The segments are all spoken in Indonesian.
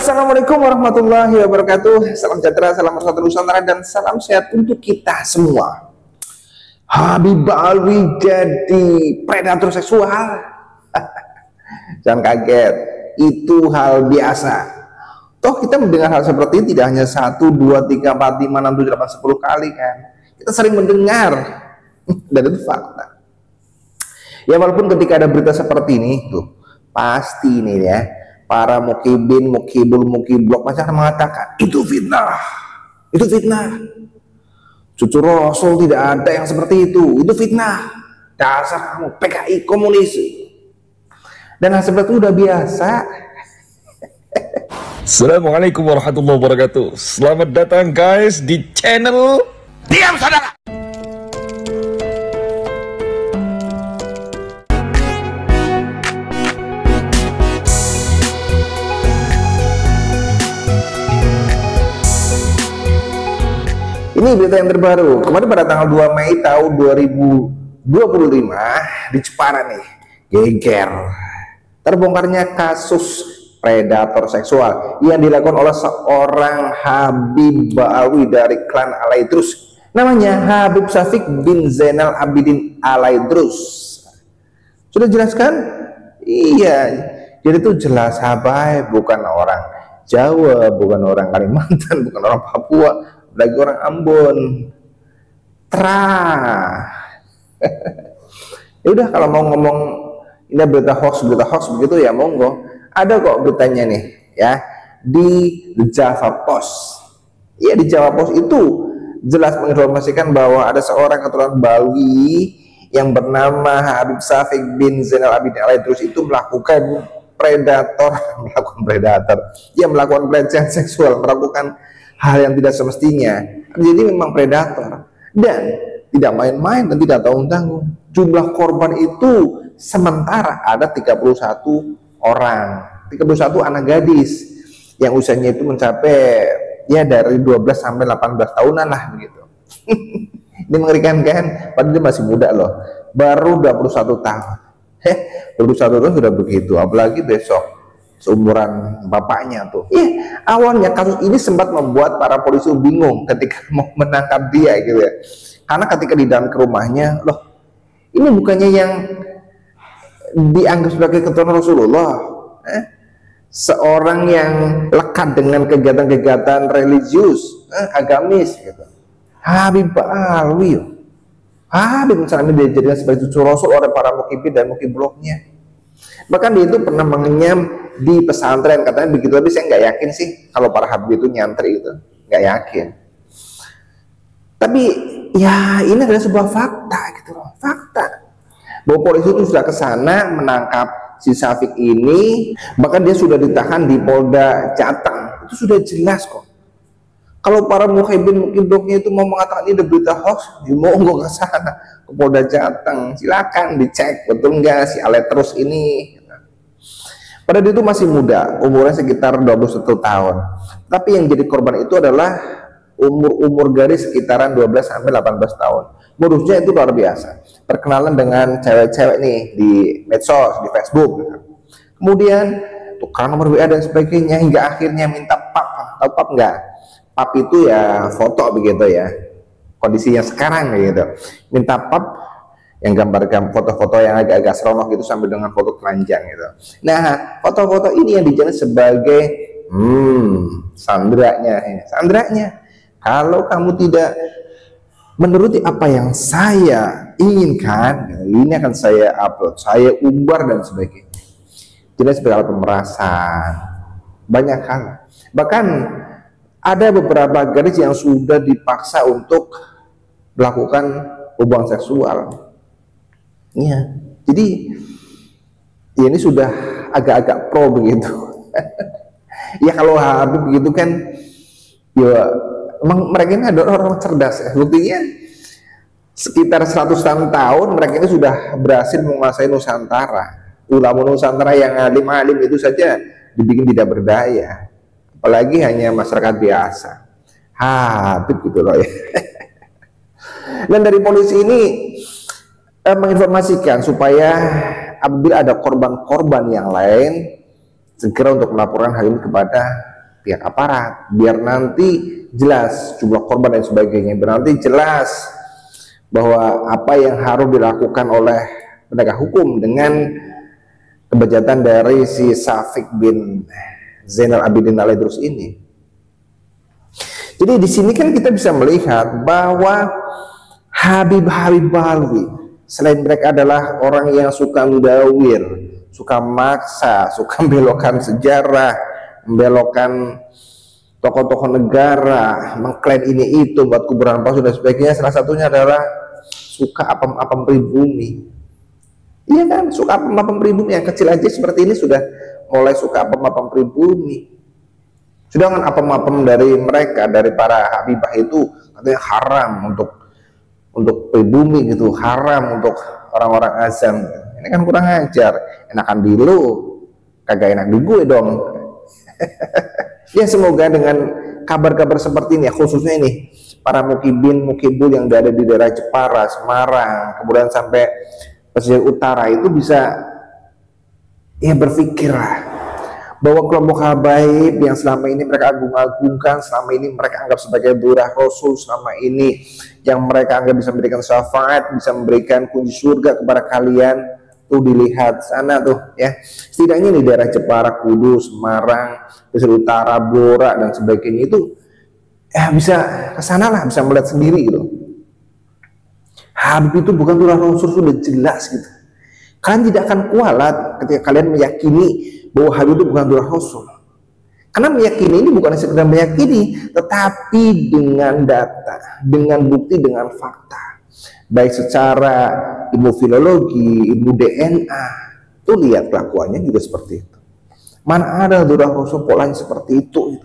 Assalamualaikum warahmatullahi wabarakatuh. Salam sejahtera, salam persatuan Nusantara, dan salam sehat untuk kita semua. Habib Alwi jadi predator seksual. Jangan kaget, itu hal biasa. Toh kita mendengar hal seperti ini tidak hanya 1, 2, 3, 4, 5, 6, 7, 8, 10 kali kan. Kita sering mendengar, dan itu fakta. Ya walaupun ketika ada berita seperti ini, tuh pasti nih ya, para mukibin, mukibul, mukiblok pasti akan mengatakan itu fitnah, itu fitnah. Cucu Rasul tidak ada yang seperti itu fitnah. Dasar kamu PKI komunis. Dan hal seperti itu udah biasa. Assalamualaikum warahmatullahi wabarakatuh. Selamat datang guys di channel Diam Saudara. Ini berita yang terbaru. Kemarin pada tanggal 2 Mei tahun 2025 di Jepara nih, geger terbongkarnya kasus predator seksual yang dilakukan oleh seorang Habib Alwi dari klan Alaidrus. Namanya Habib Syafiq bin Zainal Abidin Alaidrus. Sudah jelaskan? Iya, jadi itu jelas Habai bukan orang Jawa, bukan orang Kalimantan, bukan orang Papua, lagi orang Ambon. Ya udah, kalau mau ngomong ini berita hoax begitu ya monggo. Ada kok beritanya nih ya di The Java Post. Ya di Java Post itu jelas menginformasikan bahwa ada seorang keturunan Bali yang bernama Habib Syafiq bin Zainal Abidin Alaidrus itu melakukan melakukan pelecehan seksual, melakukan hal yang tidak semestinya. Jadi memang predator dan tidak main-main dan tidak tanggung-tanggung. Jumlah korban itu sementara ada 31 orang, 31 anak gadis yang usianya itu mencapai ya dari 12 sampai 18 tahunan lah begitu. Ini mengerikan kan? Padahal dia masih muda loh, baru 21 tahun. 21 tahun sudah begitu, apalagi besok seumuran bapaknya tuh. Awalnya kasus ini sempat membuat para polisi bingung ketika mau menangkap dia gitu ya. Karena ketika di dalam ke rumahnya, loh ini bukannya yang dianggap sebagai keturunan Rasulullah, seorang yang lekat dengan kegiatan-kegiatan religius, agamis gitu. Habib Alwi, Habib misalnya dia dijadikan sebagai cucu Rasul oleh para mukibin dan mukibloknya. Bahkan dia itu pernah mengenyam di pesantren katanya begitu, tapi saya nggak yakin sih kalau para habib itu nyantri itu, nggak yakin. Tapi ya ini adalah sebuah fakta gitu loh, fakta bahwa polisi itu sudah ke sana menangkap si Syafiq ini, bahkan dia sudah ditahan di Polda Jateng. Itu sudah jelas kok. Kalau para muhibin mukibloknya itu mau mengatakan ini berita hoax, ya monggo ke sana ke Polda Jateng, silakan dicek betul nggak si Alaidrus ini. Pada dia itu masih muda, umurnya sekitar 21 tahun. Tapi yang jadi korban itu adalah umur gadis sekitaran 12 sampai 18 tahun. Modusnya itu luar biasa. Perkenalan dengan cewek-cewek nih di medsos, di Facebook gitu. Kemudian tukar nomor WA dan sebagainya hingga akhirnya minta pap. Tahu pap nggak? Pap itu ya foto begitu ya. Kondisinya sekarang gitu. Minta pap yang gambarkan foto-foto yang agak-agak seronok gitu sambil dengan foto telanjang gitu. Nah, foto-foto ini yang dijadikan sebagai sandranya. Kalau kamu tidak menuruti apa yang saya inginkan, ini akan saya upload, saya umbar dan sebagainya. Jelas sebagai alat pemerasan, banyak hal. Bahkan ada beberapa gadis yang sudah dipaksa untuk melakukan hubungan seksual. Iya, jadi ya ini sudah agak-agak pro begitu. Ya kalau Habib begitu kan, ya emang mereka ini adalah orang cerdas ya. Buktinya sekitar 100 tahun mereka ini sudah berhasil menguasai Nusantara. Ulama Nusantara yang alim-alim itu saja dibikin tidak berdaya, apalagi hanya masyarakat biasa. Habib gitu loh ya. Dan dari polisi ini menginformasikan supaya apabila ada korban-korban yang lain segera untuk melaporkan hal ini kepada pihak aparat, biar nanti jelas jumlah korban dan sebagainya, biar nanti jelas bahwa apa yang harus dilakukan oleh penegak hukum dengan kebejatan dari si Syafiq bin Zainal Abidin Al-Idrus ini. Jadi di sini kan kita bisa melihat bahwa Habib Alwi selain mereka adalah orang yang suka mendawir, suka maksa, suka membelokkan sejarah, membelokkan tokoh-tokoh negara, mengklaim ini itu buat kuburan palsu dan sebagainya. Salah satunya adalah suka apem-apem pribumi. Iya kan, suka apem-apem pribumi. Yang kecil aja seperti ini sudah mulai suka apem-apem pribumi. Sedangkan apem-apem dari mereka, dari para Habibah itu katanya haram untuk pribumi gitu, haram untuk orang-orang azam. Ini kan kurang ajar. Enakan di lu, kagak enak di gue dong. Ya semoga dengan kabar-kabar seperti ini ya, khususnya ini para mukibul yang ada di daerah Jepara, Semarang, kemudian sampai pesisir utara itu bisa ya berpikirlah bahwa kelompok habaib yang selama ini mereka agung-agungkan, selama ini mereka anggap sebagai durah Rasul, selama ini yang mereka anggap bisa memberikan syafaat, bisa memberikan kunci surga kepada kalian, tuh dilihat sana tuh ya, setidaknya di daerah Jepara, Kudus, Semarang, pesisir utara, Blora dan sebagainya itu ya bisa kesana lah, bisa melihat sendiri gitu. Habib itu bukan durah Rasul, sudah jelas gitu. Kalian tidak akan kualat ketika kalian meyakini bahwa Habib itu bukan durah Rasul. Karena meyakini ini bukan sekedar meyakini, tetapi dengan data, dengan bukti, dengan fakta. Baik secara ilmu filologi, ilmu DNA, tuh lihat kelakuannya juga seperti itu. Mana ada durah Rasul polanya seperti itu.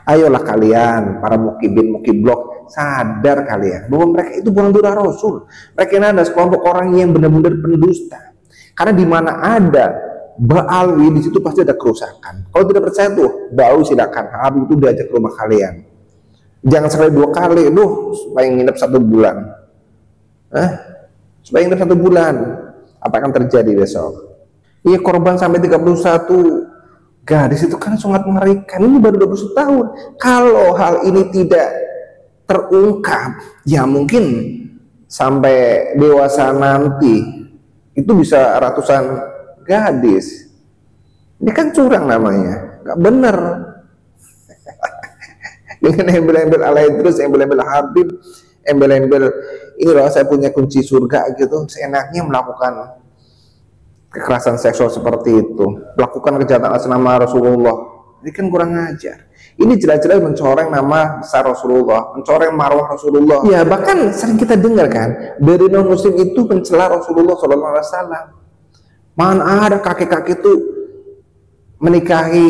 Ayolah kalian, para mukibin, mukiblok, sadar kalian bahwa mereka itu bukan durah Rasul. Mereka ini ada sekelompok orang yang benar-benar pendusta. Karena di mana ada Ba'alwi, di situ pasti ada kerusakan. Kalau tidak percaya tuh, Ba'alwi silakan, Habib itu diajak ke rumah kalian. Jangan sekali 2 kali, supaya nginep 1 bulan. Supaya nginep 1 bulan. Apa akan terjadi besok? Iya, korban sampai 31 gadis itu kan sangat mengerikan. Ini baru 21 tahun. Kalau hal ini tidak terungkap, ya mungkin sampai dewasa nanti itu bisa ratusan gadis. Ini kan curang namanya, nggak bener. Dengan embel-embel Al-Idrus, embel-embel Habib, embel-embel ini loh saya punya kunci surga gitu, seenaknya melakukan kekerasan seksual seperti itu, melakukan kejahatan atas nama Rasulullah. Ini kan kurang ajar. Ini jelas-jelas mencoreng nama besar Rasulullah, mencoreng marwah Rasulullah. Ya bahkan sering kita dengar kan, dari non muslim itu mencela Rasulullah SAW. Mana ada kakek-kakek itu menikahi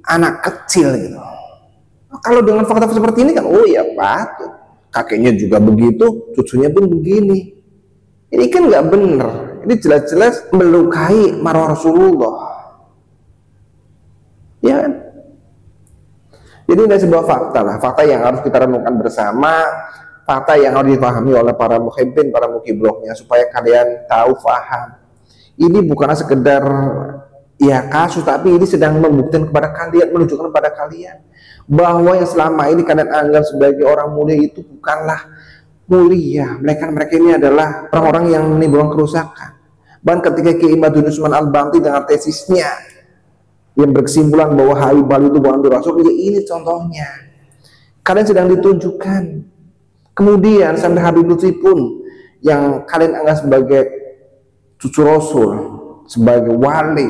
anak kecil gitu. Kalau dengan fakta seperti ini kan, oh ya patut. Kakeknya juga begitu, cucunya pun begini. Ini kan nggak benar. Ini jelas-jelas melukai marwah Rasulullah. Ya kan? Jadi ini sebuah fakta lah, fakta yang harus kita renungkan bersama, fakta yang harus dipahami oleh para muhibbin, para mukibloknya, supaya kalian tahu, paham. Ini bukanlah sekedar ya kasus, tapi ini sedang membuktikan kepada kalian, menunjukkan kepada kalian bahwa yang selama ini kalian anggap sebagai orang mulia itu bukanlah mulia. Mereka ini adalah orang-orang yang menimbulkan kerusakan. Bahkan ketika Kiai Imaduddin Usman Al-Banti dengan tesisnya yang berkesimpulan bahwa Habib Alwi itu bukan durah Rasul, ya ini contohnya. Kalian sedang ditunjukkan. Kemudian sampai Habib Lutfi pun yang kalian anggap sebagai cucu Rasul, sebagai wali,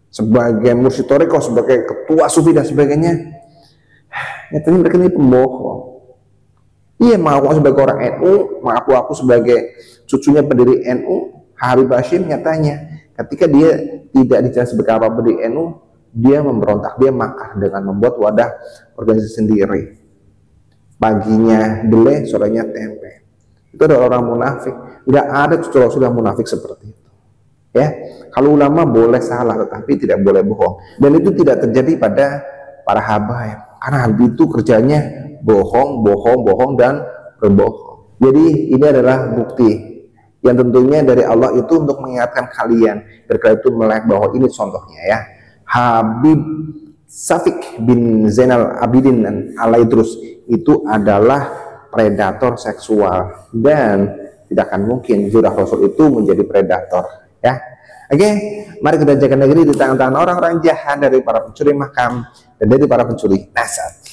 sebagai mursyid thariqah, sebagai ketua sufi dan sebagainya, nyatanya mereka ini pembohong. Iya, mengaku sebagai orang NU, mengaku sebagai cucunya pendiri NU, Habib Hashim, nyatanya ketika dia tidak dijelaskan sebagai apa pendiri NU, dia memberontak, dia makar dengan membuat wadah organisasi sendiri. Paginya delay, sorenya tempe. Itu adalah orang munafik. Nggak ada cucu Rasul yang munafik seperti itu. Ya, kalau ulama boleh salah, tetapi tidak boleh bohong. Dan itu tidak terjadi pada para habaib. Karena Habib itu kerjanya bohong, dan berbohong. Jadi ini adalah bukti yang tentunya dari Allah itu untuk mengingatkan kalian, biar kalian itu melek bahwa ini contohnya ya. Habib Syafiq bin Zainal Abidin Al-Idrus itu adalah predator seksual, dan tidak akan mungkin zuriat Rasul itu menjadi predator, ya. Oke, mari kita jaga negeri di tangan-tangan orang-orang jahat, dari para pencuri makam dan dari para pencuri nasab.